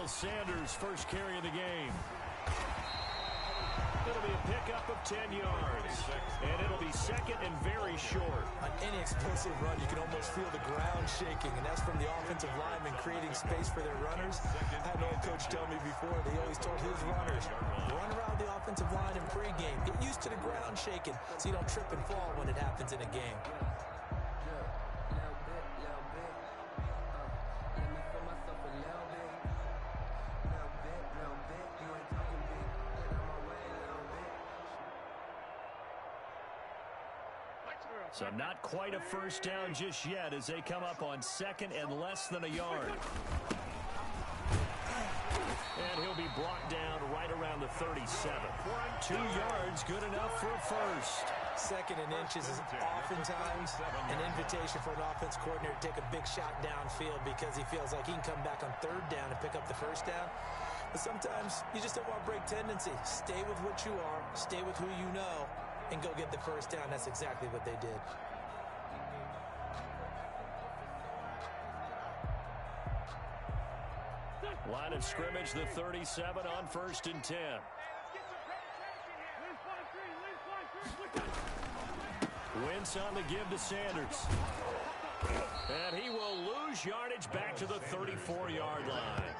Miles Sanders' first carry of the game. It'll be a pickup of 10 yards. And it'll be second and very short. On any explosive run, you can almost feel the ground shaking, and that's from the offensive linemen creating space for their runners. I had an old coach tell me before, they always told his runners, run around the offensive line in pregame. Get used to the ground shaking so you don't trip and fall when it happens in a game. So not quite a first down just yet as they come up on second and less than a yard. And he'll be brought down right around the 37. 2 yards, good enough for a first. Second and inches is oftentimes an invitation for an offense coordinator to take a big shot downfield because he feels like he can come back on third down and pick up the first down. But sometimes you just don't want to break tendency. Stay with what you are, stay with who you know, and go get the first down. That's exactly what they did. Line of scrimmage, the 37 on 1st and 10. Wentz on the give to Sanders. And he will lose yardage back to the 34-yard line.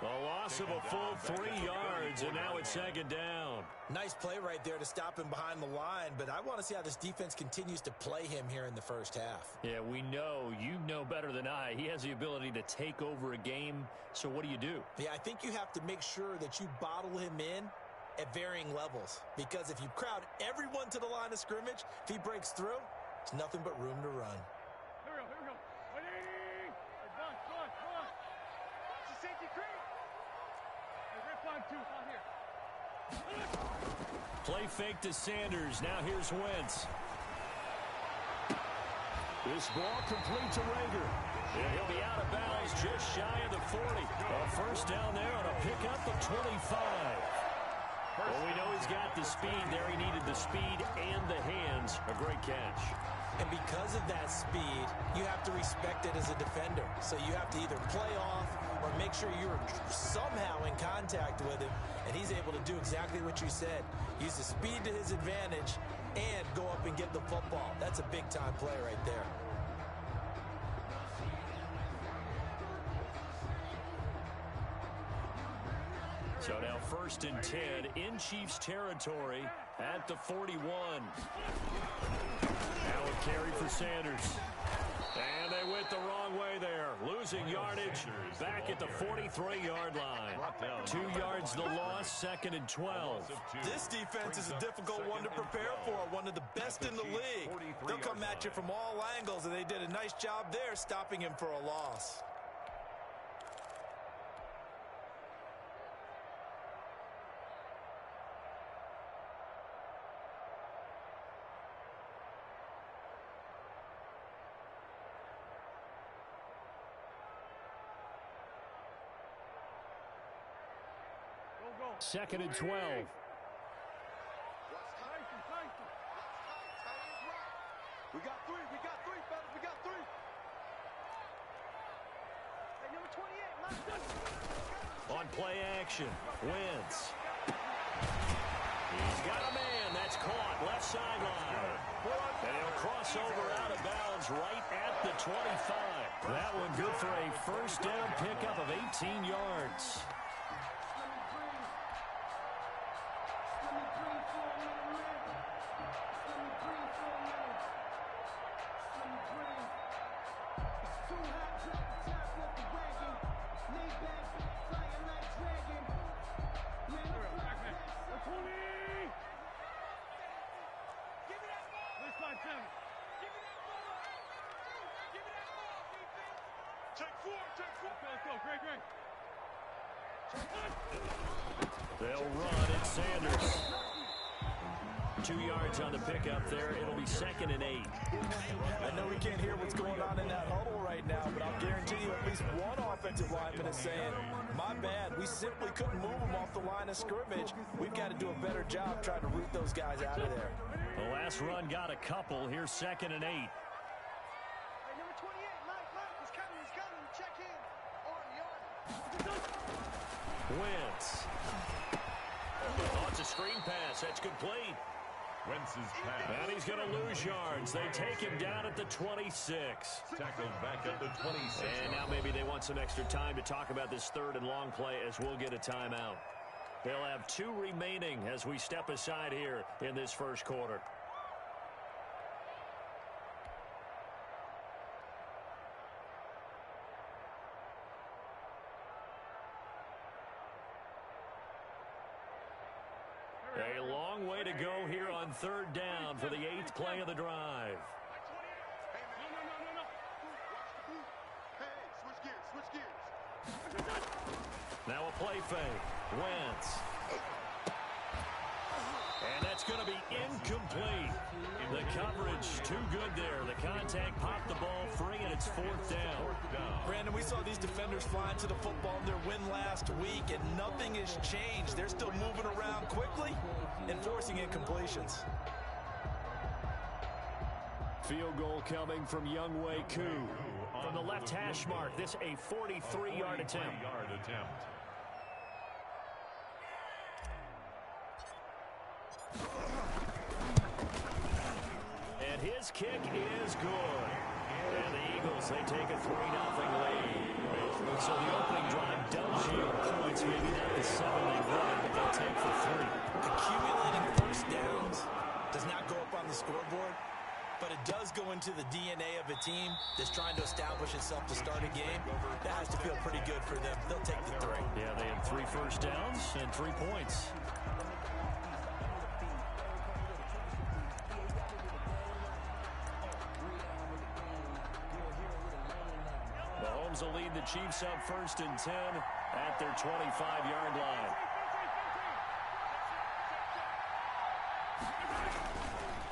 A loss of a full 3 yards, and now it's second down. Nice play right there to stop him behind the line, but I want to see how this defense continues to play him here in the first half. Yeah, we know. You know better than I. He has the ability to take over a game, so what do? Yeah, I think you have to make sure that you bottle him in at varying levels, because if you crowd everyone to the line of scrimmage, if he breaks through, there's nothing but room to run. Here we go. Waiting! Come on. It's a safety creep. Play fake to Sanders. Now here's Wentz. This ball complete to Rager. And he'll be out of bounds just shy of the 40. A first down there on a pickup of 25. Well, we know he's got the speed there. He needed the speed and the hands. A great catch. And because of that speed, you have to respect it as a defender. So you have to either play off or make sure you're somehow in contact with him, and he's able to do exactly what you said. Use the speed to his advantage and go up and get the football. That's a big-time play right there. So now 1st and 10 in Chiefs territory at the 41. Now a carry for Sanders. And they went the wrong way there. Losing yardage back at the 43-yard line. 2 yards the loss, 2nd and 12. This defense is a difficult one to prepare for, one of the best in the league. They'll come at you from all angles, and they did a nice job there stopping him for a loss. Second and 12. We got three, fellas. We got three. Hey, number 28, on play action, Wentz. He's got a man. That's caught left sideline. And he'll cross over out of bounds right at the 25. That one good for a first down pickup of 18 yards. They'll run it, Sanders. 2 yards on the pickup there. It'll be 2nd and 8. I know we can't hear what's going on in that huddle right now, but I'll guarantee you at least one offensive lineman is saying, my bad, we simply couldn't move them off the line of scrimmage. We've got to do a better job trying to root those guys out of there. The last run got a couple. Here's 2nd and 8. Hey, number 28, Mike, he's coming. Check in. On the yard. Wentz. Oh, it's a screen pass. That's complete. Wentz's pass. And he's going to lose yards. They take him down at the 26. Tackled back at the 26. And now maybe they want some extra time to talk about this third and long play as we'll get a timeout. They'll have 2 remaining as we step aside here in this first quarter. A long way to go here on third down for the 8th play of the drive. Now a play fake. Wentz. And that's going to be incomplete. The coverage too good there. The contact popped the ball free, and it's 4th down. Brandon, we saw these defenders flying to the football in their win last week, and nothing has changed. They're still moving around quickly and forcing incompletions. Field goal coming from Younghoe Koo. From the left hash mark, this a 43-yard attempt. And his kick is good. And the Eagles, they take a 3-0 lead. So the opening drive does yield points, maybe not the 7 they wanted, but they'll take for 3. Accumulating first downs does not go up on the scoreboard, but it does go into the DNA of a team that's trying to establish itself to start a game. That has to feel pretty good for them. They'll take the 3. Yeah, they had 3 first downs and 3 points. Mahomes will lead the Chiefs up 1st and 10 at their 25-yard line.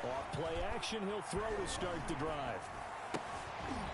Off play action, he'll throw to start the drive.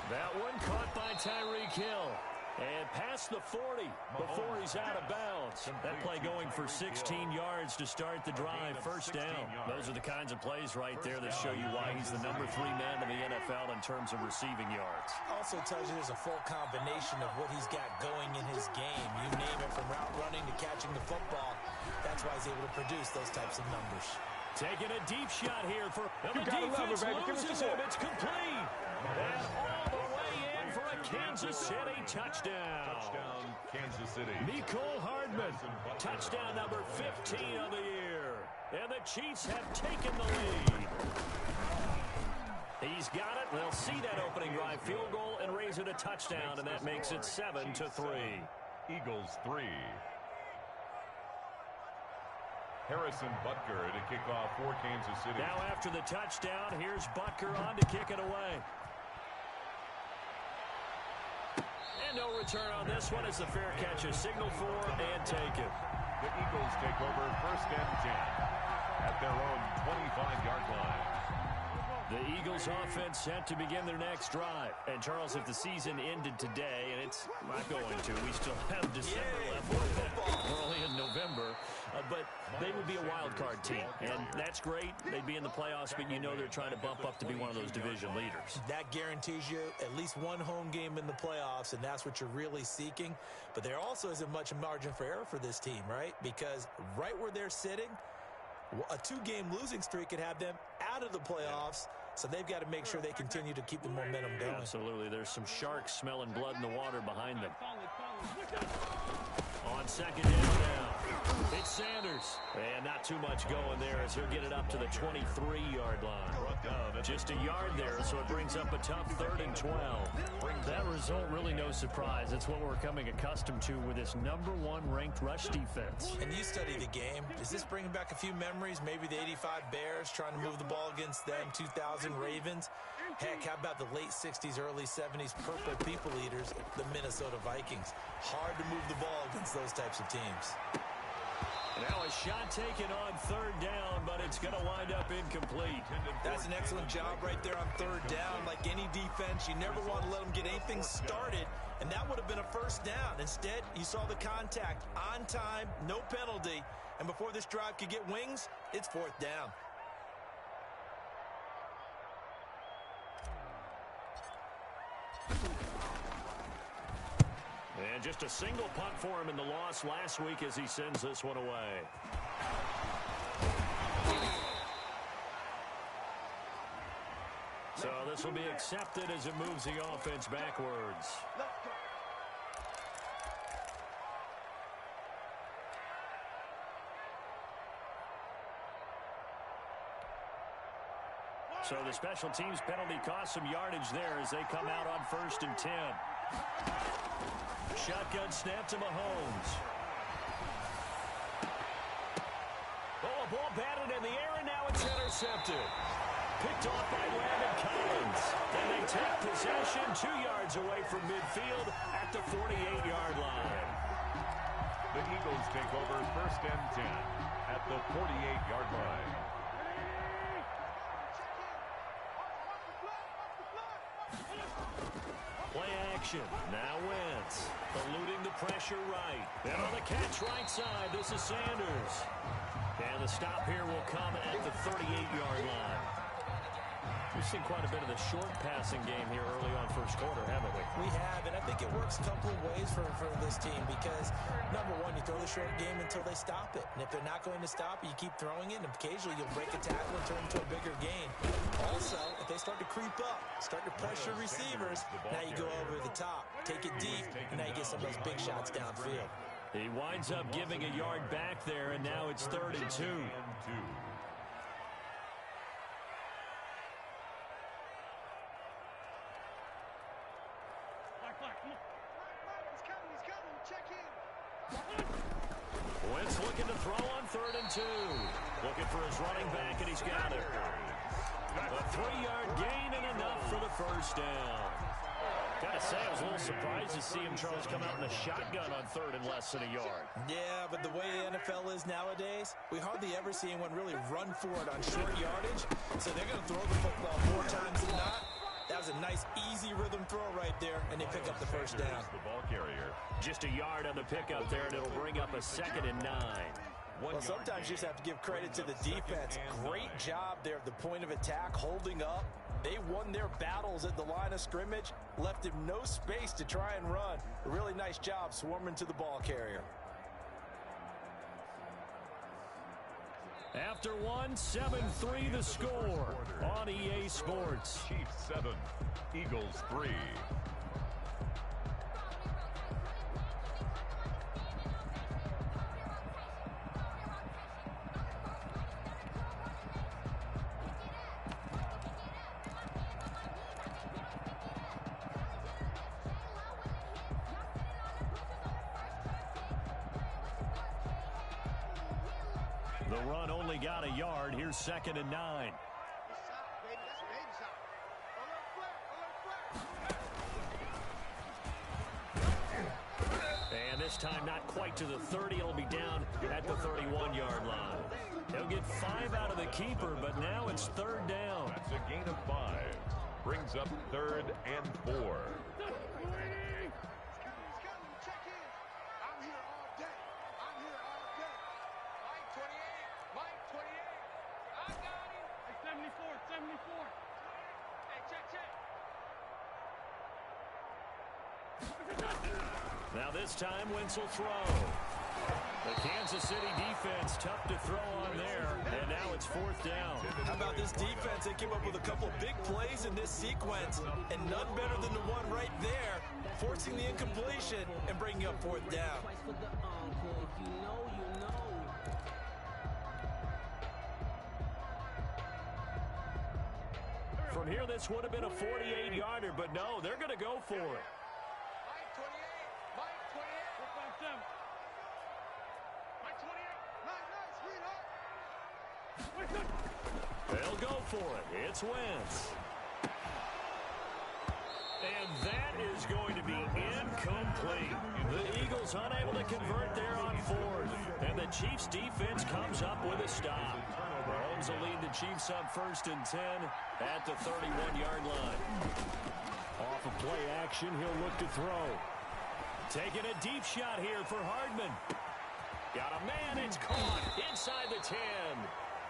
That one caught by Tyreek Hill. And past the 40 before he's out of bounds. That play going for 16 yards to start the drive. 1st down. Those are the kinds of plays right there that show you why he's the number 3 man in the NFL in terms of receiving yards. Also tells you there's a full combination of what he's got going in his game. You name it, from route running to catching the football. That's why he's able to produce those types of numbers. Taking a deep shot here for the defense loses him. It's complete. And all the way in for a Kansas City touchdown. Touchdown, Kansas City. Mecole Hardman. Touchdown number 15 of the year. And the Chiefs have taken the lead. He's got it. They'll see that opening drive field goal and raise it a touchdown, and that makes it 7-3. Eagles 3. Harrison Butker to kick off for Kansas City. Now after the touchdown, here's Butker on to kick it away. And no return on this one as the fair catch is signaled for and taken. The Eagles take over 1st and 10 at their own 25-yard line. The Eagles offense set to begin their next drive. And Charles, if the season ended today, and it's not going to, we still have December left. We're only in November. But they would be a wild card team. And that's great. They'd be in the playoffs, but you know they're trying to bump up to be one of those division leaders. That guarantees you at least one home game in the playoffs, and that's what you're really seeking. But there also isn't much margin for error for this team, right? Because right where they're sitting, a 2-game losing streak could have them out of the playoffs. So they've got to make sure they continue to keep the momentum going. Absolutely. There's some sharks smelling blood in the water behind them. On 2nd down now, it's Sanders. And not too much going there as he'll get it up to the 23-yard line. Just a yard there, so it brings up a tough 3rd and 12. That result, really no surprise. It's what we're coming accustomed to with this number 1 ranked rush defense. And you study the game. Is this bringing back a few memories? Maybe the 85 Bears trying to move the ball against them, 2000 Ravens. Heck, how about the late 60s, early 70s Purple People Eaters, the Minnesota Vikings? Hard to move the ball against those types of teams. Now a shot taken on 3rd down, but it's going to wind up incomplete. That's an excellent job right there on 3rd down. Like any defense, you never want to let them get anything started, and that would have been a 1st down. Instead, you saw the contact on time, no penalty, and before this drive could get wings, it's 4th down. And just a single punt for him in the loss last week as he sends this one away. So this will be accepted as it moves the offense backwards. So the special teams penalty cost some yardage there as they come out on 1st and 10. Shotgun snap to Mahomes. Oh, a ball batted in the air, and now it's intercepted. Picked off by Landon Collins. And they take possession 2 yards away from midfield at the 48-yard line. The Eagles take over 1st and 10 at the 48-yard line. Play action. Now Wentz. Eluding the pressure right. And on the catch right side, this is Sanders. And the stop here will come at the 38-yard line. We've seen quite a bit of the short passing game here early on 1st quarter, haven't we? We have, and I think it works a couple of ways for this team because, number one, you throw the short game until they stop it. And if they're not going to stop it, you keep throwing it, and occasionally you'll break a tackle and turn into a bigger gain. Also, if they start to creep up, start to pressure receivers, now you go over the top, take it deep, and now you get some of those big shots downfield. He winds up giving a yard back there, and now it's 3rd and 2. Wentz looking to throw on 3rd and 2. Looking for his running back, and he's got it. A 3-yard gain and enough for the 1st down. Gotta say, I was a little surprised to see him, Charles, come out in a shotgun on 3rd and less than a yard. Yeah, but the way the NFL is nowadays, we hardly ever see anyone really run for it on short yardage. So they're going to throw the football more times than not. That was a nice, easy rhythm throw right there, and they pick up the 1st down. The ball carrier. Just a yard on the pickup there, and it'll bring up a 2nd and 9. Well, sometimes you just have to give credit to the defense. Great job there at the point of attack, holding up. They won their battles at the line of scrimmage, left him no space to try and run. A really nice job swarming to the ball carrier. After one, 7-3 the score on EA Sports. Chiefs 7, Eagles 3. The run only got a yard. Here's 2nd and 9. And this time not quite to the 30. It'll be down at the 31-yard line. They'll get 5 out of the keeper, but now it's 3rd down. That's a gain of 5. Brings up 3rd and 4. Now this time, Wentz will throw. The Kansas City defense tough to throw on there, and now it's 4th down. How about this defense? They came up with a couple big plays in this sequence, and none better than the one right there, forcing the incompletion and bringing up 4th down. From here, this would have been a 48-yarder, but no, they're going to go for it. They'll go for it. It's Wentz. And that is going to be incomplete. The Eagles unable to convert there on 4th. And the Chiefs defense comes up with a stop. Mahomes will lead the Chiefs up 1st and 10 at the 31-yard line. Off of play action, he'll look to throw. Taking a deep shot here for Hardman. Got a man, it's caught inside the 10.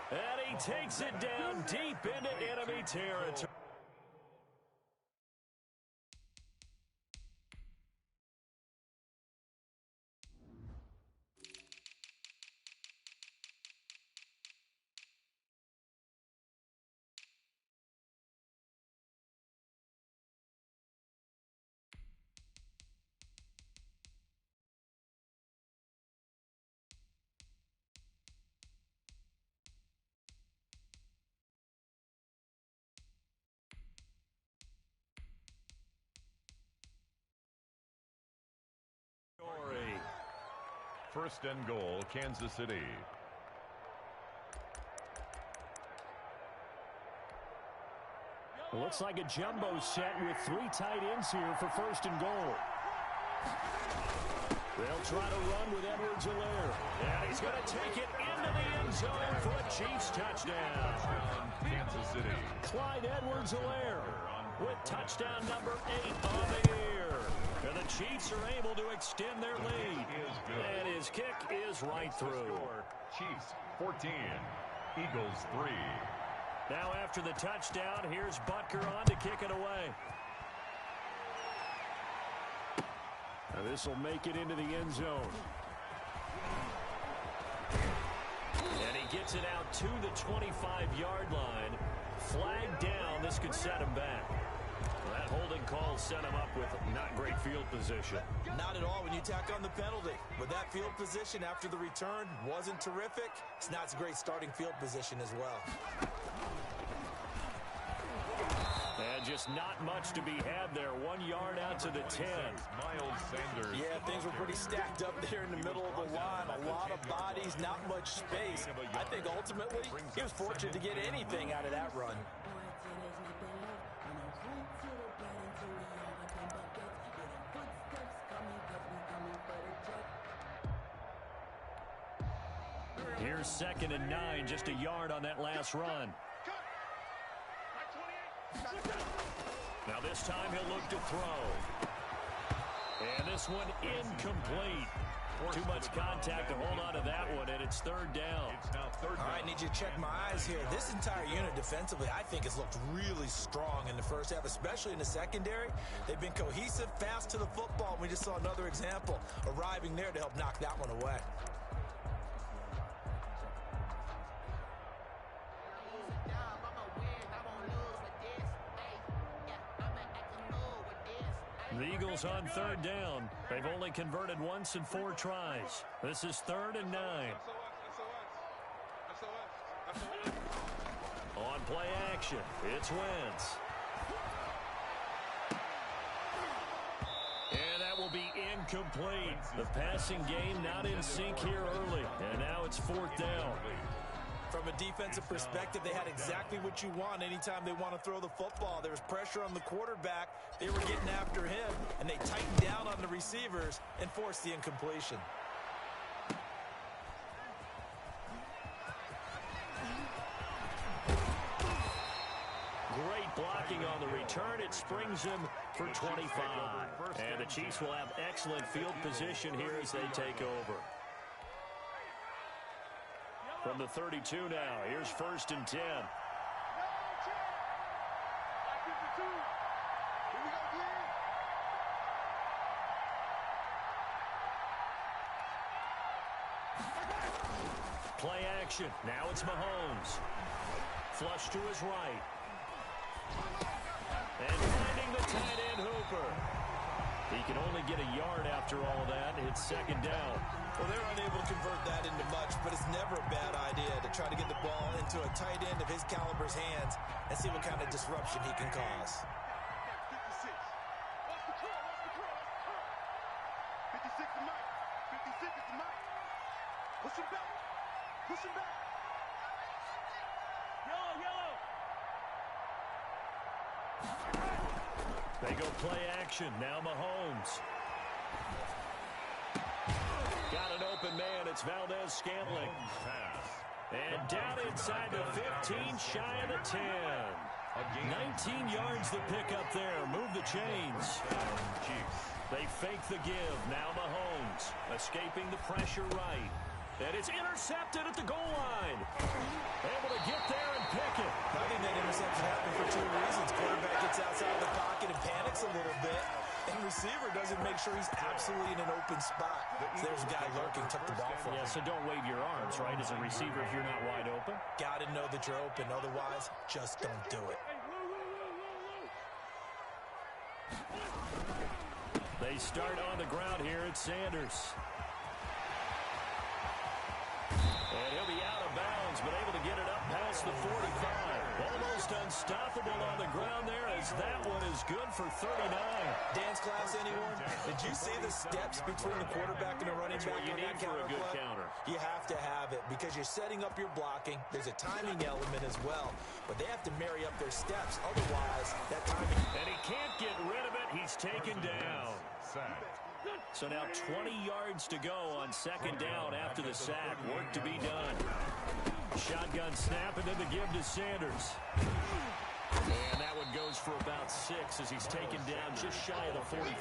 And he takes it down deep into enemy territory. first and goal, Kansas City. Looks like a jumbo set with 3 tight ends here for first and goal. They'll try to run with Edwards-Helaire. And he's going to take it into the end zone for a Chiefs touchdown. Kansas City. Clyde Edwards-Helaire with touchdown number 8 on the year. And the Chiefs are able to extend their lead. And his kick is right through. Chiefs 14, Eagles 3. Now after the touchdown, here's Butker on to kick it away. This will make it into the end zone. And he gets it out to the 25-yard line. Flag down. This could set him back. That holding call set him up with not great field position. Not at all when you tack on the penalty. But that field position after the return wasn't terrific. It's not a great starting field position as well. And just not much to be had there. 1 yard out to the 10. Miles Sanders. Yeah, things were pretty stacked up there in the middle of the line. A lot of bodies, not much space. I think ultimately he was fortunate to get anything out of that run. Here's 2nd and 9, just a yard on that last run. Now this time he'll look to throw. And this one incomplete. Too much contact to hold on to that one, and it's 3rd down. All right, need you to check my eyes here. This entire unit defensively, I think, has looked really strong in the first half, especially in the secondary. They've been cohesive, fast to the football. We just saw another example arriving there to help knock that one away. The Eagles on 3rd down. They've only converted once in 4 tries. This is 3rd and 9. On play action, it's Wentz. And that will be incomplete. The passing game not in sync here early. And now it's 4th down. From a defensive perspective, they had exactly what you want anytime they want to throw the football. There was pressure on the quarterback. They were getting after him, and they tightened down on the receivers and forced the incompletion. Great blocking on the return. It springs him for 25. And the Chiefs will have excellent field position here as they take over. From the 32 now, here's 1st and 10. Play action. Now it's Mahomes. Flush to his right. And finding the tight end Hooper. He can only get a yard after all of that. It's 2nd down. Well, they're unable to convert that into much, but it's never a bad idea to try to get the ball into a tight end of his caliber's hands and see what kind of disruption he can cause. 56. Watch the cross. 56 to Mike. 56 is to Mike. Push him back. Push him back. Yellow. They go play action. Now Mahomes. Got an open man. It's Valdez-Scantling. And down inside the 15, shy of the 10. 19 yards to pick up there. Move the chains. They fake the give. Now Mahomes escaping the pressure right. And it's intercepted at the goal line. Able to get there and pick it. I think that interception happened for 2 reasons. Quarterback gets outside of the pocket and panics a little bit. And receiver doesn't make sure he's absolutely in an open spot. So there's a guy lurking, took the ball from him. Yeah, so don't wave your arms, right, as a receiver if you're not wide open. Got to know that you're open. Otherwise, just don't do it. They start on the ground here at Sanders. And he'll be out of bounds, but able to get it up past the 45. Almost unstoppable on the ground there as as that one is good for 39. Dance class, anyone? Did you see the steps between the quarterback and the running back on that counter for a good play? counter. You have to have it because you're setting up your blocking. There's a timing element as well, but they have to marry up their steps. Otherwise, that timing... And he can't get rid of it. He's taken down. So now 20 yards to go on second down after the sack. Work to be done. Shotgun snap and then the give to Sanders. And that one goes for about 6 as he's taken down just shy of the 45.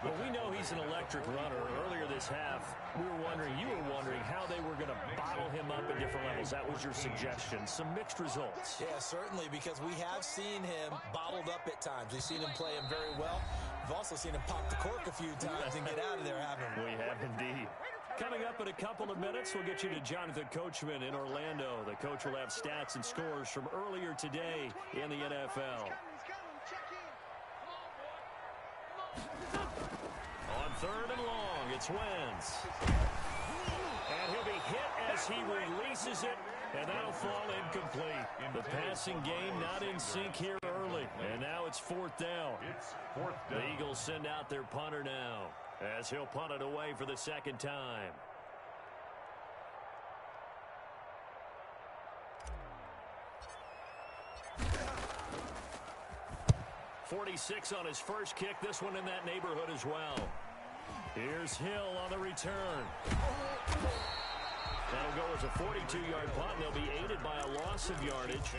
Well, we know he's an electric runner. Earlier this half, you were wondering how they were going to bottle him up at different levels. That was your suggestion. Some mixed results. Yeah, certainly, because we have seen him bottled up at times. We've seen him play him very well. We've also seen him pop the cork a few times and get out of there, haven't we? We have indeed. Coming up in a couple of minutes, we'll get you to Jonathan Coachman in Orlando. The coach will have stats and scores from earlier today in the NFL. On third and long, it's Wentz. And he'll be hit as he releases it, and that'll fall incomplete. The passing game not in sync here early, and now it's fourth down. The Eagles send out their punter now, as he'll punt it away for the second time. .46 on his first kick. This one in that neighborhood as well. Here's Hill on the return. That'll go as a 42-yard punt. They'll be aided by a loss of yardage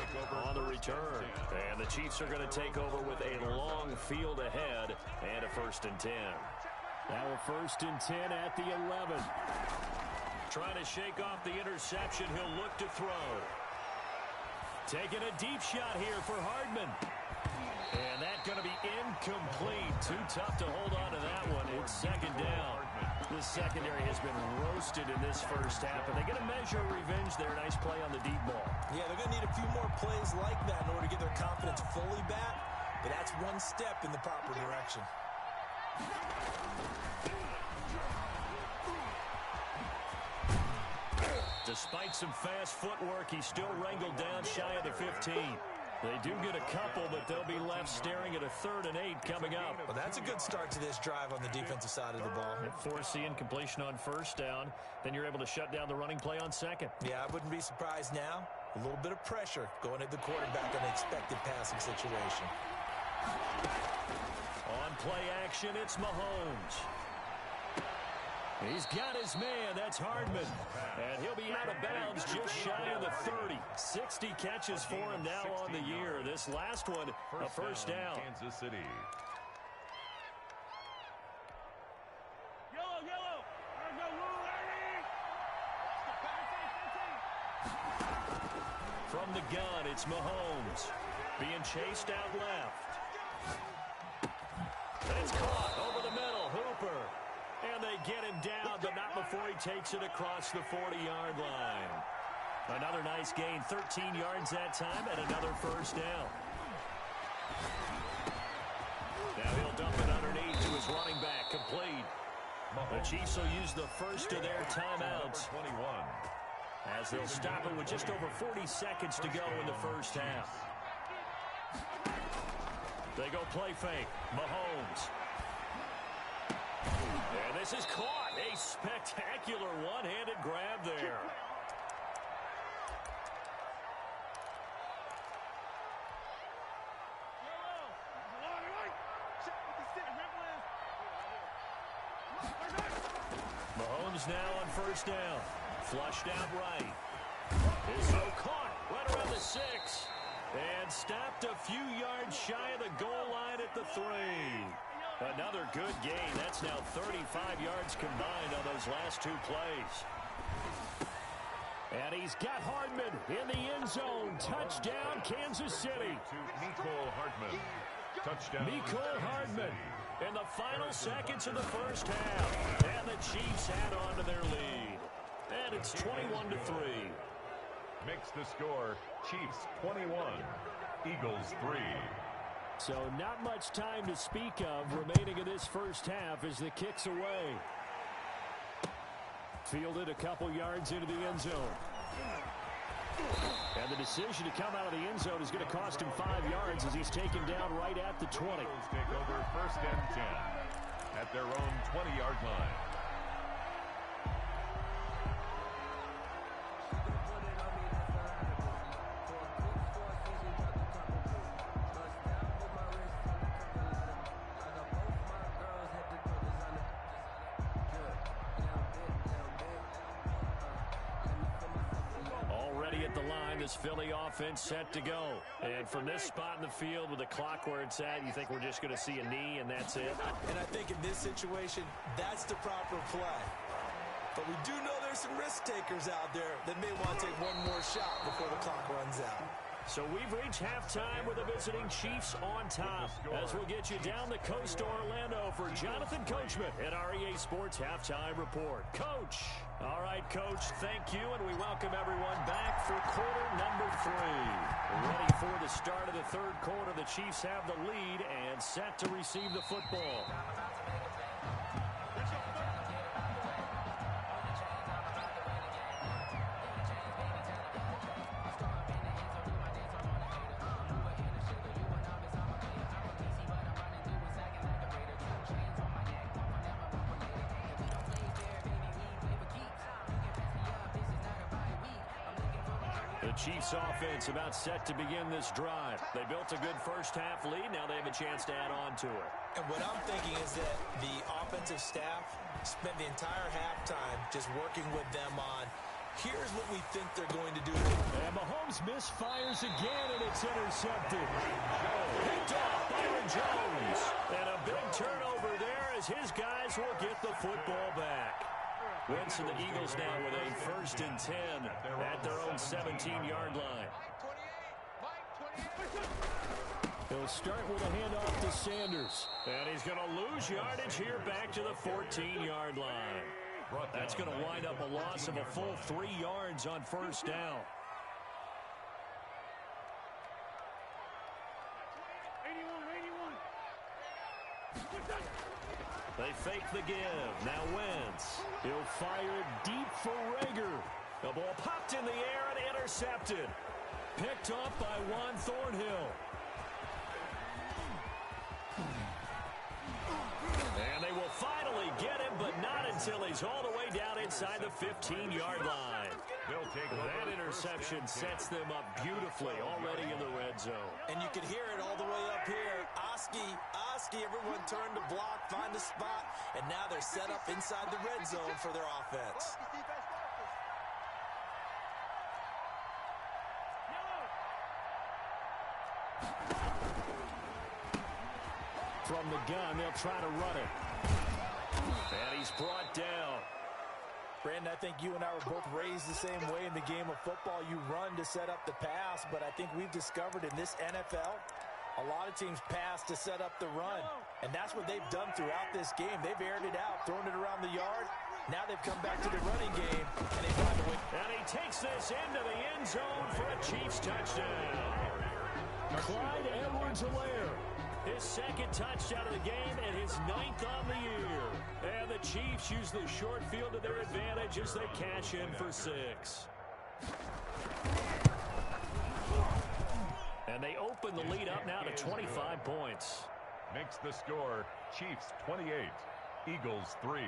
on the return. And the Chiefs are going to take over with a long field ahead and a 1st and 10. Now a 1st and 10 at the 11. Trying to shake off the interception. He'll look to throw. Taking a deep shot here for Hardman. And that's going to be incomplete. Too tough to hold on to that one. It's second down. This secondary has been roasted in this first half, and they get a measure of revenge there. Nice play on the deep ball. Yeah, they're going to need a few more plays like that in order to get their confidence fully back, but that's one step in the proper direction. Despite some fast footwork, he's still wrangled down shy of the 15. They do get a couple, but they'll be left staring at a 3rd and 8 coming up. Well, that's a good start to this drive on the defensive side of the ball. Force incompletion on first down. Then you're able to shut down the running play on second. Yeah, I wouldn't be surprised now. A little bit of pressure going at the quarterback on an expected passing situation. On play action, it's Mahomes. He's got his man. That's Hardman. And he'll be out of bounds just shy of the 30. 60 catches for him now on the year. This last one, a first down. Kansas City. From the gun, it's Mahomes. Being chased out left. And it's caught over the middle. Hooper. And they get him down, but not before he takes it across the 40-yard line. Another nice gain, 13 yards that time, and another first down. Now he'll dump it underneath to his running back, complete. The Chiefs will use the first of their timeouts, 21. as they'll stop it with just over 40 seconds to go in the first half. They go play fake. Mahomes. And this is caught. A spectacular one-handed grab there. Mahomes now on first down. Flushed out right. Is so caught right around the 6. And stopped a few yards shy of the goal line at the 3. Another good gain. That's now 35 yards combined on those last 2 plays. And he's got Hardman in the end zone. Touchdown, Kansas City. To Mecole Hardman. Touchdown. Mecole Hardman in the final seconds of the first half. And the Chiefs add on to their lead. And it's 21-3. Makes the score Chiefs 21, Eagles 3. So not much time to speak of remaining in this first half as the kick's away. Fielded a couple yards into the end zone. And the decision to come out of the end zone is going to cost him 5 yards as he's taken down right at the 20. Eagles take over first and 10 at their own 20-yard line. This Philly offense set to go. And from this spot in the field with the clock where it's at, you think we're just going to see a knee and that's it? And I think in this situation, that's the proper play. But we do know there's some risk takers out there that may want to take one more shot before the clock runs out. So we've reached halftime with the visiting Chiefs on top. As we'll get you down the coast to Orlando for Jonathan Coachman at our EA Sports Halftime Report. Coach. All right, Coach, thank you, and we welcome everyone back for quarter number 3. Ready for the start of the third quarter. The Chiefs have the lead and set to receive the football. Chiefs offense about set to begin this drive. They built a good first half lead. Now they have a chance to add on to it. And what I'm thinking is that the offensive staff spent the entire halftime just working with them on, here's what we think they're going to do. And Mahomes misfires again, and it's intercepted. Picked off Byron Jones. And a big turnover there as his guys will get the football back. Wentz and the Eagles now with a first and 10 at their own 17-yard line. He'll start with a handoff to Sanders. And he's going to lose yardage here back to the 14-yard line. That's going to wind up a loss of a full 3 yards on first down. They fake the give. Now Wentz. He'll fire deep for Rager. The ball popped in the air and intercepted. Picked up by Juan Thornhill. And they will finally get him, but not until he's all the way down inside the 15-yard line. That interception sets them up beautifully already in the red zone. And you can hear it all the way up here. Oski, everyone turned to block, find a spot, and now they're set up inside the red zone for their offense. From the gun, they'll try to run it. And he's brought down. Brandon, I think you and I were both raised the same way in the game of football. You run to set up the pass, but I think we've discovered in this NFL, a lot of teams pass to set up the run. And that's what they've done throughout this game. They've aired it out, thrown it around the yard. Now they've come back to the running game, and they find a way. And he takes this into the end zone for a Chiefs touchdown. Clyde Edwards-Helaire. His second touchdown of the game and his 9th on the year. And the Chiefs use the short field to their advantage as they cash in for 6. And they open the lead up now to 25 points. Makes the score Chiefs 28, Eagles 3.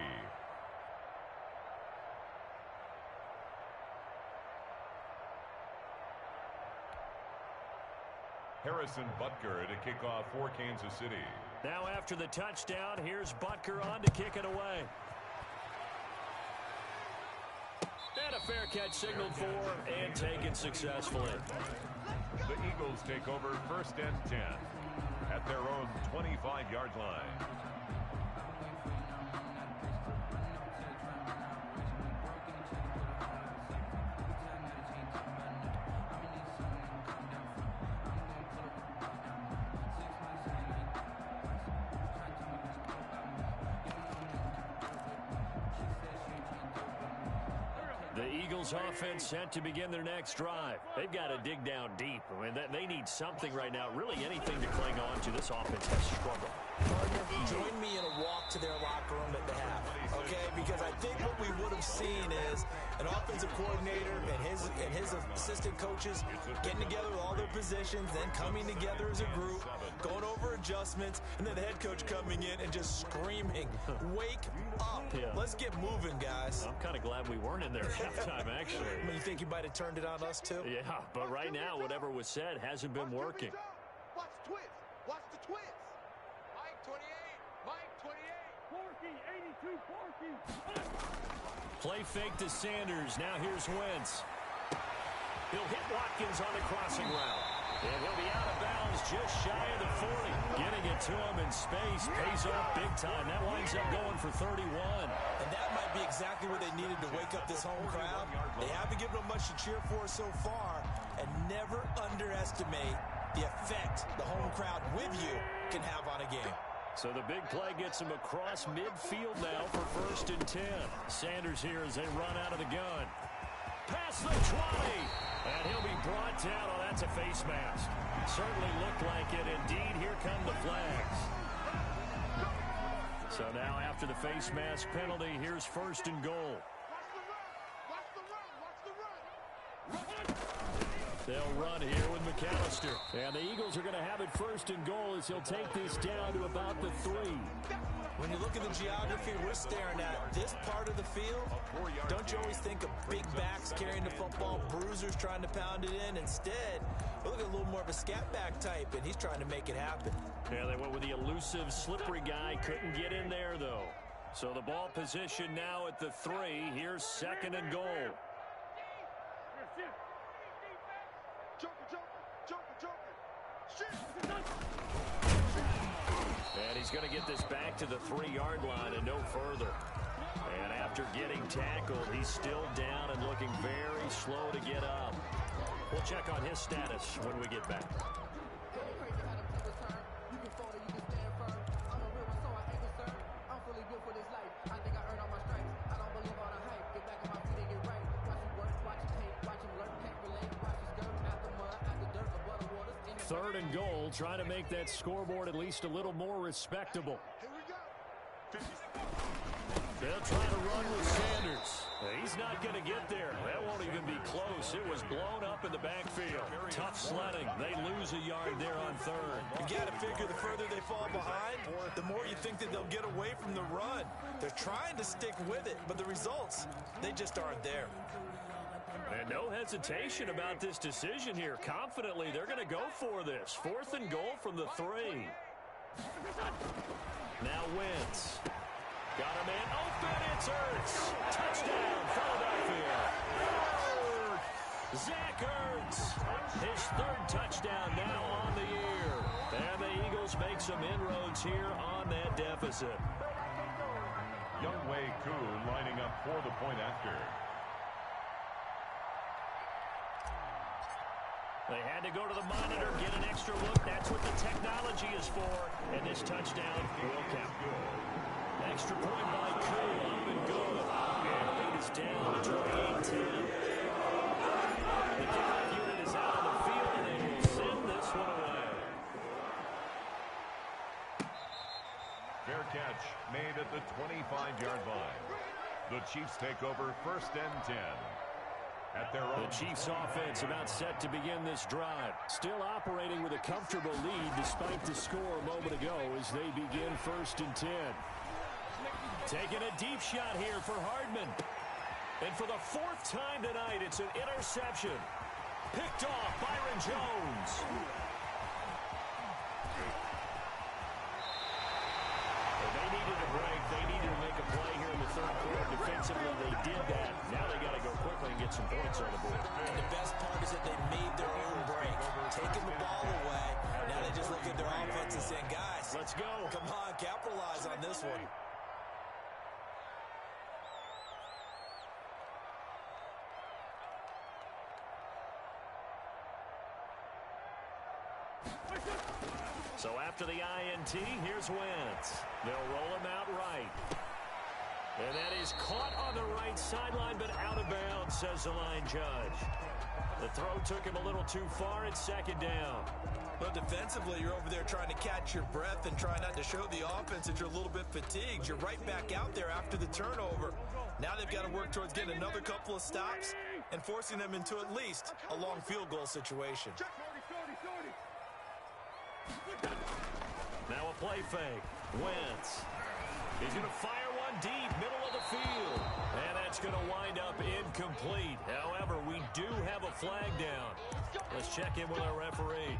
Harrison Butker to kick off for Kansas City. Now after the touchdown, here's Butker on to kick it away. And a fair catch signaled for and taken successfully. The Eagles take over first and 10 at their own 25-yard line. The Eagles offense set to begin their next drive. They've got to dig down deep. I mean, they need something right now, really anything to cling on to. This offense has struggled. Partner, join me in a walk to their locker room at the half, okay? Because I think what we would have seen is an offensive coordinator and his assistant coaches getting together with all their positions, then coming together as a group, going over adjustments, and then the head coach coming in and just screaming, "Wake up. Yeah. Let's get moving, guys." I'm kind of glad we weren't in there at halftime, actually. I mean, you think you might have turned it on us, too? Yeah, but right now, whatever was said hasn't been working. Watch the twist. Watch the twist. Mike 28. Mike 28. Porky 82. Porky. Play fake to Sanders. Now here's Wentz. He'll hit Watkins on the crossing route. And he'll be out of bounds just shy of the 40. Getting it to him in space pays off big time. That winds up going for 31. And that might be exactly what they needed to wake up this home crowd. They haven't given them much to cheer for so far. And never underestimate the effect the home crowd with you can have on a game. So the big play gets him across midfield now for 1st and 10. Sanders here as they run out of the gun. Past the 20. And he'll be brought down. Oh, that's a face mask. Certainly looked like it. Indeed, here come the flags. So now after the face mask penalty, here's 1st and goal. Watch the run. Watch the run. Watch the run. They'll run here with McAllister. And the Eagles are going to have it 1st and goal as he'll take this down to about the 3. When you look at the geography we're staring at, this part of the field, don't you always think of big backs carrying the football, bruisers trying to pound it in? Instead, we look at a little more of a scat back type, and he's trying to make it happen. Yeah, they went with the elusive, slippery guy. Couldn't get in there, though. So the ball position now at the 3. Here's 2nd and goal. And he's going to get this back to the 3-yard line and no further. And after getting tackled, he's still down and looking very slow to get up. We'll check on his status when we get back. Third and goal, trying to make that scoreboard at least a little more respectable. They'll try to run with Sanders. He's not going to get there. That won't even be close. It was blown up in the backfield. Tough sledding. They lose a yard there on 3rd. You got to figure the further they fall behind, the more you think that they'll get away from the run. They're trying to stick with it, but the results, they just aren't there. And no hesitation about this decision here. Confidently, they're going to go for this. 4th and goal from the 3. Now Wentz. Got a man open. It's Ertz. Touchdown, Philadelphia. Zach Ertz. His 3rd touchdown now on the year. And the Eagles make some inroads here on that deficit. Younghoe Koo lining up for the point after. They had to go to the monitor, get an extra look. That's what the technology is for. And this touchdown will count. Extra point by Koo, up and good. And lead is down to 28-10. The kickoff unit is out on the field, and they will send this one away. Fair catch made at the 25-yard line. The Chiefs take over 1st and 10. At their own. The Chiefs offense about set to begin this drive. Still operating with a comfortable lead despite the score a moment ago as they begin 1st and 10. Taking a deep shot here for Hardman. And for the 4th time tonight, it's an interception. Picked off Byron Jones. They needed a break. They needed to make a play here in the 3rd quarter. Defensively, they did that. Now they got to go quickly and get some points on the board. And the best part is that they made their own break. Taking the ball away. Now they just look at their offense and saying, guys, let's go. Come on, capitalize on this one. So after the INT, here's Wentz. They'll roll him out right. And that is caught on the right sideline, but out of bounds, says the line judge. The throw took him a little too far. It's second down. Well, defensively, you're over there trying to catch your breath and try not to show the offense that you're a little bit fatigued. You're right back out there after the turnover. Now they've got to work towards getting another couple of stops and forcing them into at least a long field goal situation. Now a play fake. Wentz. He's going to fire one deep, middle of the field. And that's going to wind up incomplete. However, we do have a flag down. Let's check in with our referee.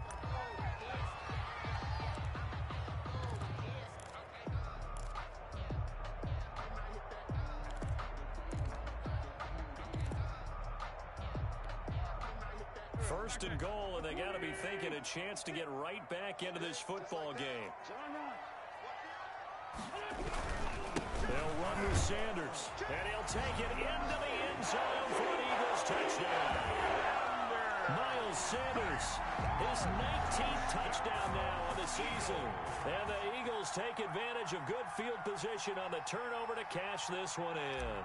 First and goal, and they got to be thinking a chance to get right back into this football game. They'll run with Sanders, and he'll take it into the end zone for an Eagles touchdown. Miles Sanders, his 19th touchdown now on the season. And the Eagles take advantage of good field position on the turnover to cash this one in.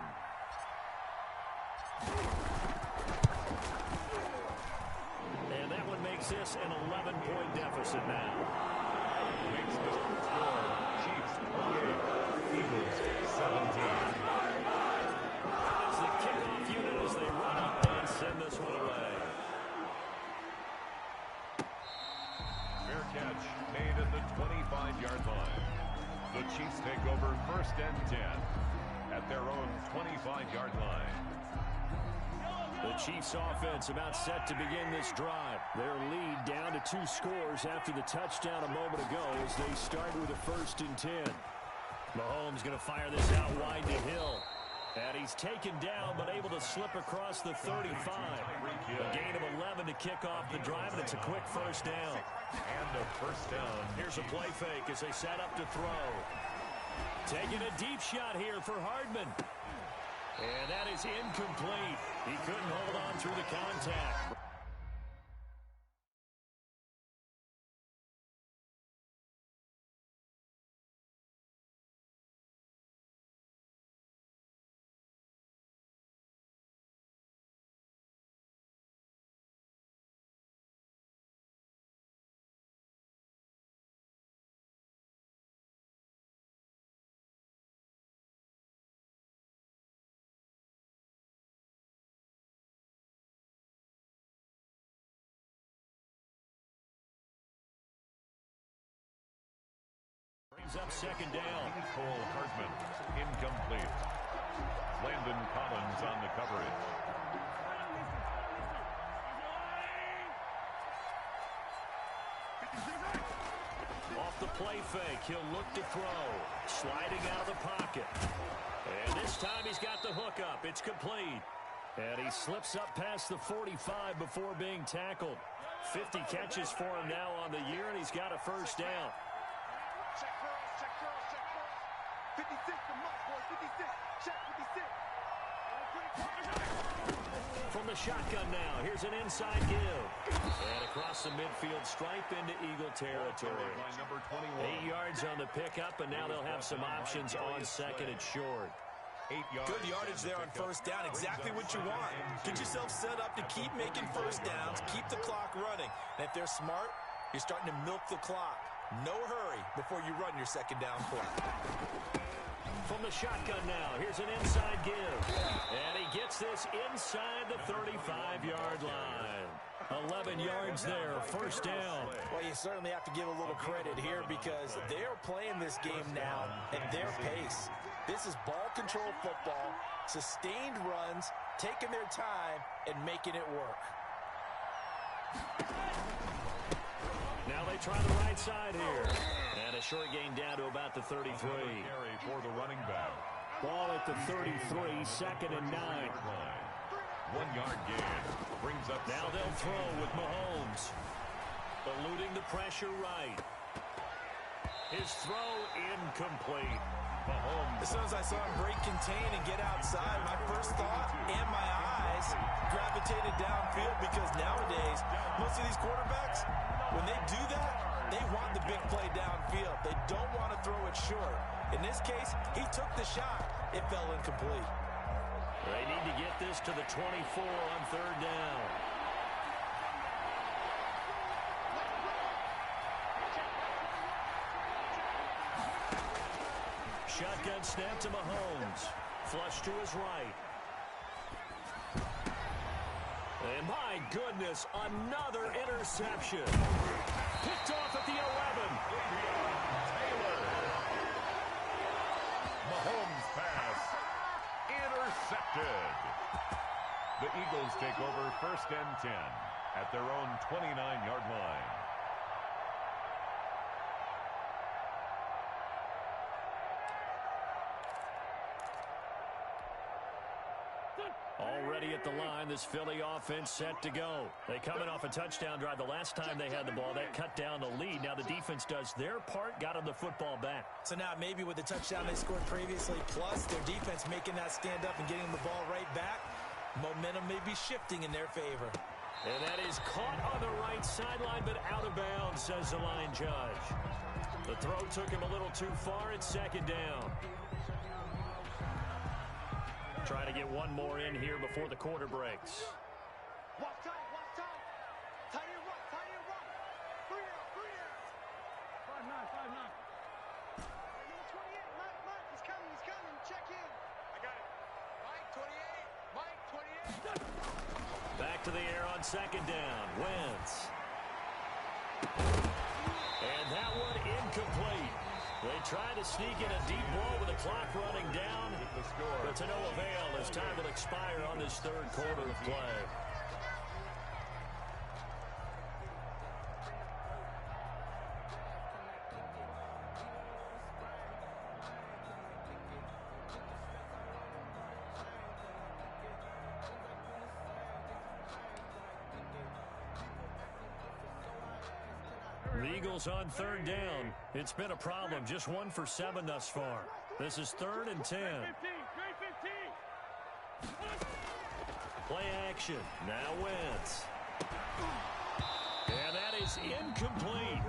And that one makes this an 11-point deficit now. Makes this score Chiefs 28, Eagles 17. As the kickoff unit as they run up and send this one away. Fair catch made at the 25-yard line. The Chiefs take over first and 10 at their own 25-yard line. The Chiefs offense about set to begin this drive. Their lead down to 2 scores after the touchdown a moment ago as they start with a first and 10. Mahomes going to fire this out wide to Hill. And he's taken down but able to slip across the 35. A gain of 11 to kick off the drive, and it's a quick first down. And a first down. Here's a play fake as they set up to throw. Taking a deep shot here for Hardman. And that is incomplete. He couldn't hold on through the contact. Brings up second down. Cole Hardman, incomplete. Landon Collins on the coverage. Off the play fake, he'll look to throw. Sliding out of the pocket. And this time he's got the hook up. It's complete. And he slips up past the 45 before being tackled. 50 catches for him now on the year, and he's got a first down. Check cross, check cross, check cross. 56 to Mike, boy, 56. Check 56. From the shotgun now, here's an inside give. And across the midfield stripe into Eagle territory. 8 yards on the pickup, and now they'll have some options on second and short. 8 yards. Good yardage there on first down. Exactly what you want. Get yourself set up to keep making first downs, keep the clock running. And if they're smart, you're starting to milk the clock. No hurry before you run your second down play. From the shotgun now, here's an inside give. And he gets this inside the 35-yard line. 11 yards there, first down. Well, you certainly have to give a little credit here because they're playing this game now at their pace. This is ball control football, sustained runs, taking their time, and making it work. Now they try the right side here. And a short gain down to about the 33. Carry for the running back. Ball at the 33, second and 9. 1 yard gain. Brings up. Now they'll throw with Mahomes. Eluding the pressure right. His throw incomplete. Mahomes. As soon as I saw him break contain and get outside, my first thought and my eyes gravitated downfield because nowadays, most of these quarterbacks, when they do that, they want the big play downfield. They don't want to throw it short. In this case, he took the shot. It fell incomplete. They need to get this to the 24 on third down. Shotgun snap to Mahomes. Flush to his right. And my goodness, another interception. Picked off at the 11. Taylor. Mahomes pass. Intercepted. The Eagles take over 1st and 10 at their own 29-yard line. Already at the line, this Philly offense set to go. They coming off a touchdown drive. The last time they had the ball, that cut down the lead. Now the defense does their part, got them the football back. So now maybe with the touchdown they scored previously, plus their defense making that stand up and getting the ball right back, momentum may be shifting in their favor. And that is caught on the right sideline, but out of bounds, says the line judge. The throw took him a little too far. It's 2nd down. Trying to get one more in here before the quarter breaks. Watch out, watch out. Tight end rock, tight end rock. 3 out, 3 out. 5'9", 5'9". Number 28, Mike, he's coming. Check in. I got it. Mike, 28. Back to the air on 2nd down. Wentz. And that one incomplete. They tried to sneak in a deep ball with the clock running down, but to no avail as time will expire on this 3rd quarter of play. The Eagles on 3rd down. It's been a problem. Just 1 for 7 thus far. This is 3rd and 10. Play action. Now Wentz. And that is incomplete.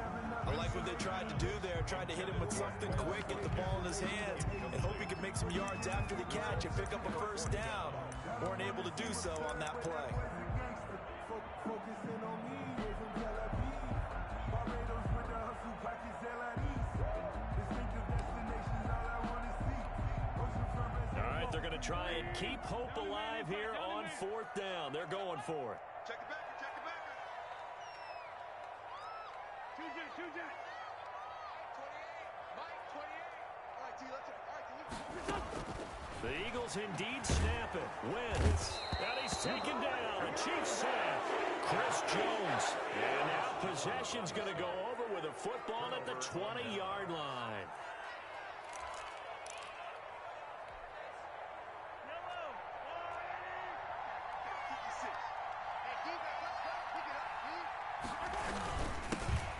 I like what they tried to do there. Tried to hit him with something quick, get the ball in his hands, and hope he could make some yards after the catch and pick up a 1st down. Weren't able to do so on that play. They're going to try and keep hope alive here on 4th down. They're going for it. Check the backer, check the backer. Shoot it. Mike, 28. All right, D, let's. The Eagles indeed snap it. Wentz. And he's taken down. The Chiefs sack. Chris Jones. And now possession's going to go over with a football at the 20-yard line.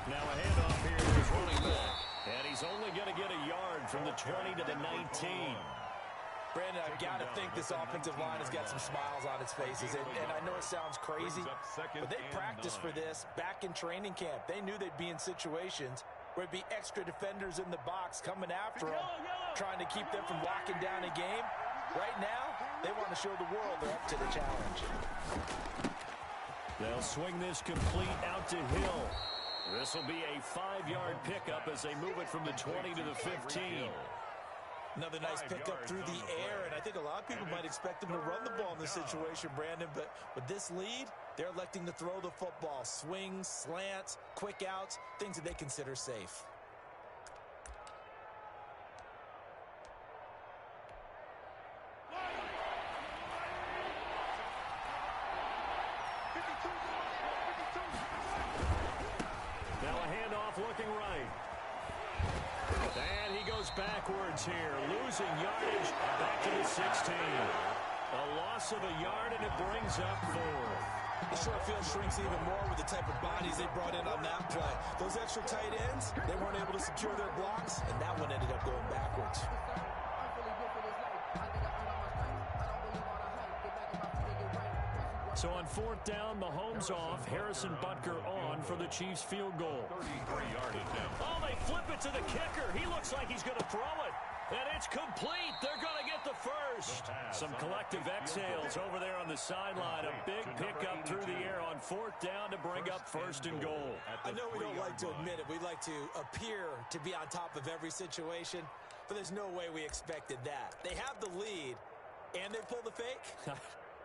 Now a handoff here to his running back. And he's only going to get a yard from the 20 to the 19. Brandon, I've got to think this offensive line has got some smiles on its faces. And I know it sounds crazy, but they practiced for this back in training camp. They knew they'd be in situations where it'd be extra defenders in the box coming after them, trying to keep them from locking down a game. Right now, they want to show the world they're up to the challenge. They'll swing this complete out to Hill. This will be a 5-yard pickup as they move it from the 20 to the 15. Another nice pickup through the air, and I think a lot of people might expect them to run the ball in this situation, Brandon, but with this lead, they're electing to throw the football. Swings, slants, quick outs, things that they consider safe. Now a handoff looking right. And he goes backwards here, losing yardage back to the 16. A loss of a yard, and it brings up 4. The short field shrinks even more with the type of bodies they brought in on that play. Those extra tight ends, they weren't able to secure their blocks, and that one ended up going backwards. So on 4th down, Mahomes off, Harrison Butker on for the Chiefs field goal. 33-yard attempt. Oh, they flip it to the kicker. He looks like he's going to throw it. And it's complete. They're going to get the first. Some collective exhales over there on the sideline. A big pickup through the air on 4th down to bring up 1st and goal. I know we don't like to admit it. We like to appear to be on top of every situation. But there's no way we expected that. They have the lead, and they pull the fake?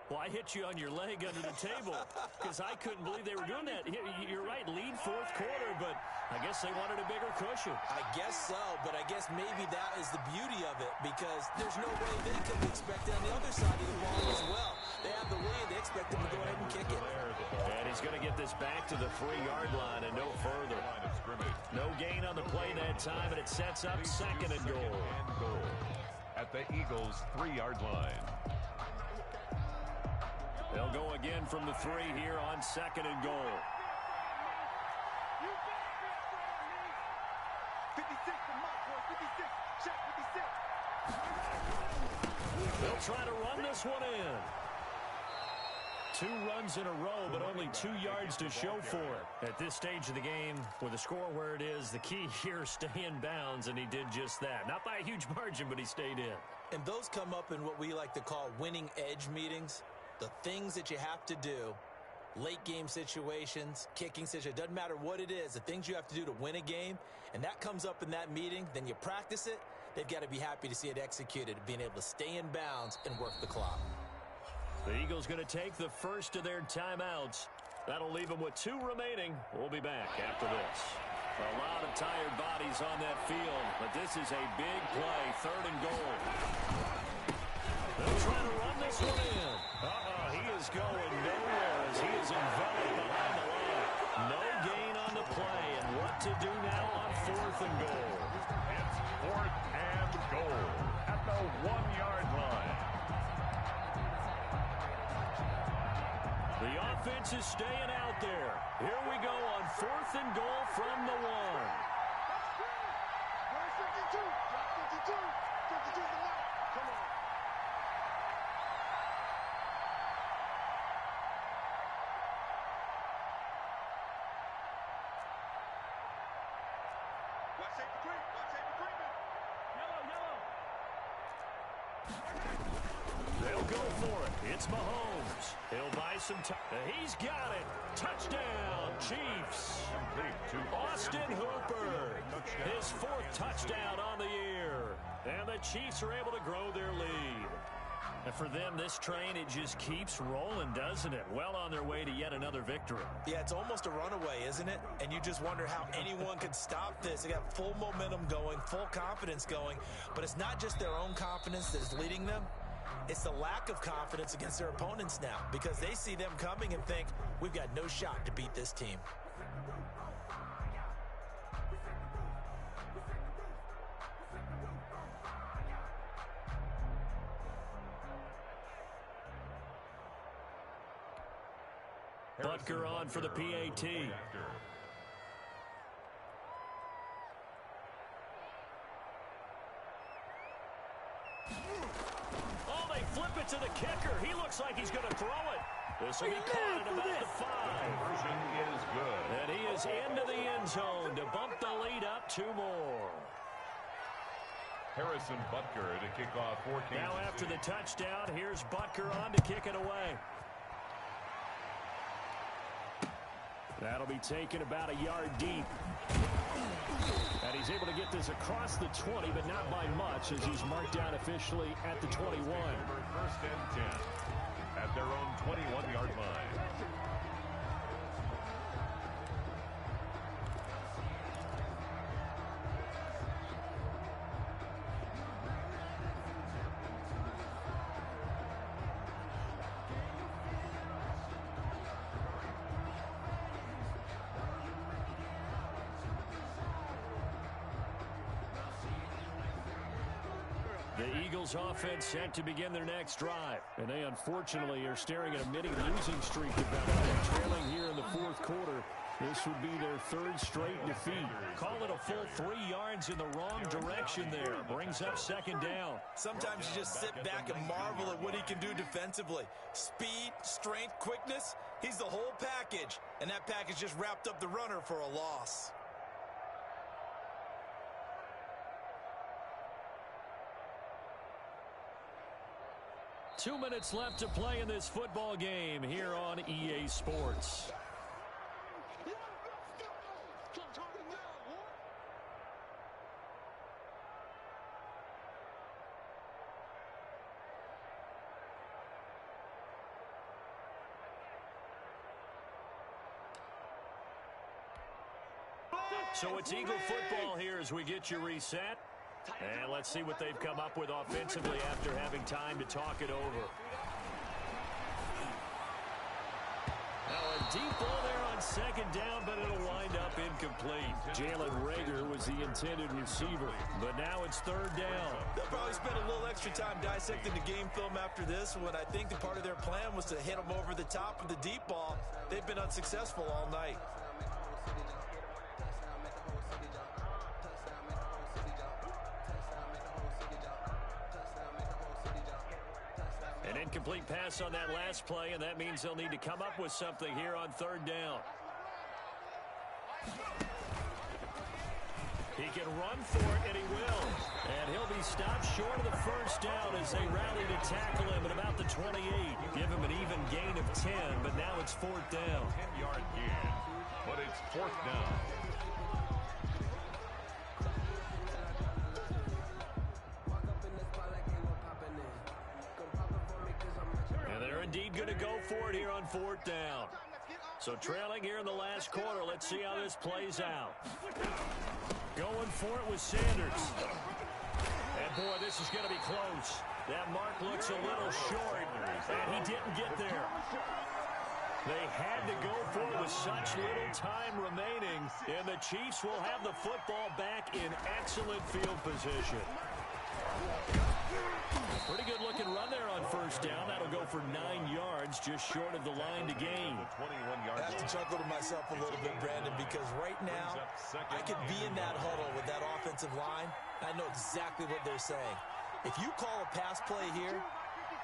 Well, I hit you on your leg under the table because I couldn't believe they were doing that. You're right, lead fourth quarter, but I guess they wanted a bigger cushion. I guess so, but I guess maybe that is the beauty of it because there's no way they could be expected on the other side of the ball as well. They have the lead. They expect them to go ahead and kick it. And he's going to get this back to the 3-yard line and no further. No gain on the play that time, and it sets up second and goal. At the Eagles' 3-yard line. They'll go again from the 3 here on second and goal. 56 for Mike, boy. 56. Check 56. They'll try to run this one in. 2 runs in a row, but only 2 yards to show for it. At this stage of the game, with the score where it is, the key here, stay in bounds, and he did just that. Not by a huge margin, but he stayed in. And those come up in what we like to call winning edge meetings. The things that you have to do, late game situations, kicking situations, doesn't matter what it is, the things you have to do to win a game, and that comes up in that meeting, then you practice it, they've got to be happy to see it executed, being able to stay in bounds and work the clock. The Eagles going to take the first of their timeouts. That'll leave them with 2 remaining. We'll be back after this. A lot of tired bodies on that field, but this is a big play, 3rd and goal. They'll try to run this one in. He is going nowhere as he is enveloped behind the line. No gain on the play, and what to do now on 4th and goal. It's 4th and goal at the 1-yard line. The offense is staying out there. Here we go on 4th and goal from the 1. 52. 52. 52 is the line. Come on. Watch safety creep. Watch safety creeping. Yellow. They'll go for it. It's Mahomes. He'll buy some time. He's got it. Touchdown, Chiefs. Austin Hooper. His 4th touchdown on the year. And the Chiefs are able to grow their lead. And for them, this train, it just keeps rolling, doesn't it? Well on their way to yet another victory. Yeah, it's almost a runaway, isn't it? And you just wonder how anyone could stop this. They got full momentum going, full confidence going. But it's not just their own confidence that is leading them. It's the lack of confidence against their opponents now because they see them coming and think, we've got no shot to beat this team. Butker on for the PAT. Oh, they flip it to the kicker. He looks like he's going to throw it. This will be caught at about the 5. Conversion is good. And he is into the end zone to bump the lead up 2 more. Harrison Butker to kick off for Kansas Now after City. the touchdown, here's Butker on to kick it away. That'll be taken about a yard deep. And he's able to get this across the 20, but not by much as he's marked down officially at the 21. First and 10 at their own 21-yard line. The Eagles offense set to begin their next drive. And they unfortunately are staring at a mini losing streak developing. Trailing here in the 4th quarter. This would be their 3rd straight defeat. Call it a full 3 yards in the wrong direction there. Brings up 2nd down. Sometimes you just sit back and marvel at what he can do defensively. Speed, strength, quickness, he's the whole package. And that package just wrapped up the runner for a loss. Two minutes left to play in this football game here on EA Sports. So it's Eagle football here as we get you reset. And let's see what they've come up with offensively after having time to talk it over. Now a deep ball there on second down, but it'll wind up incomplete. Jalen Reagor was the intended receiver, but now it's third down. They'll probably spend a little extra time dissecting the game film after this one. I think the part of their plan was to hit them over the top of the deep ball. They've been unsuccessful all night. An incomplete pass on that last play, and that means they'll need to come up with something here on third down. He can run for it, and he will. And he'll be stopped short of the first down as they rally to tackle him at about the 28. Give him an even gain of 10, but now it's fourth down. 10-yard gain, but it's fourth down. And they're indeed going to go for it here on fourth down. So trailing here in the last quarter, let's see how this plays out. Going for it with Sanders. And boy, this is going to be close. That mark looks a little short, and he didn't get there. They had to go for it with such little time remaining, and the Chiefs will have the football back in excellent field position. Pretty good looking run there on first down. That'll go for 9 yards, just short of the line to gain. I have to chuckle to myself a little bit, Brandon, because right now I could be in that huddle with that offensive line. I know exactly what they're saying. If you call a pass play here,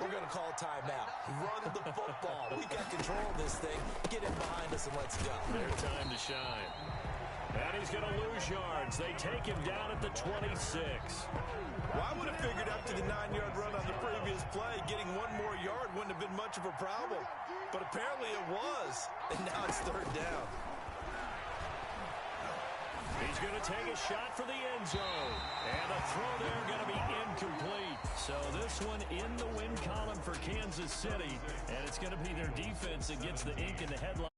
we're going to call timeout. Run the football. We got control of this thing. Get in behind us and let's go. Their time to shine. And he's going to lose yards. They take him down at the 26. Well, I would have figured after the 9-yard run on the previous play, getting one more yard wouldn't have been much of a problem. But apparently it was. And now it's third down. He's going to take a shot for the end zone. And the throw there going to be incomplete. So this one in the win column for Kansas City. And it's going to be their defense that gets the ink in the headline.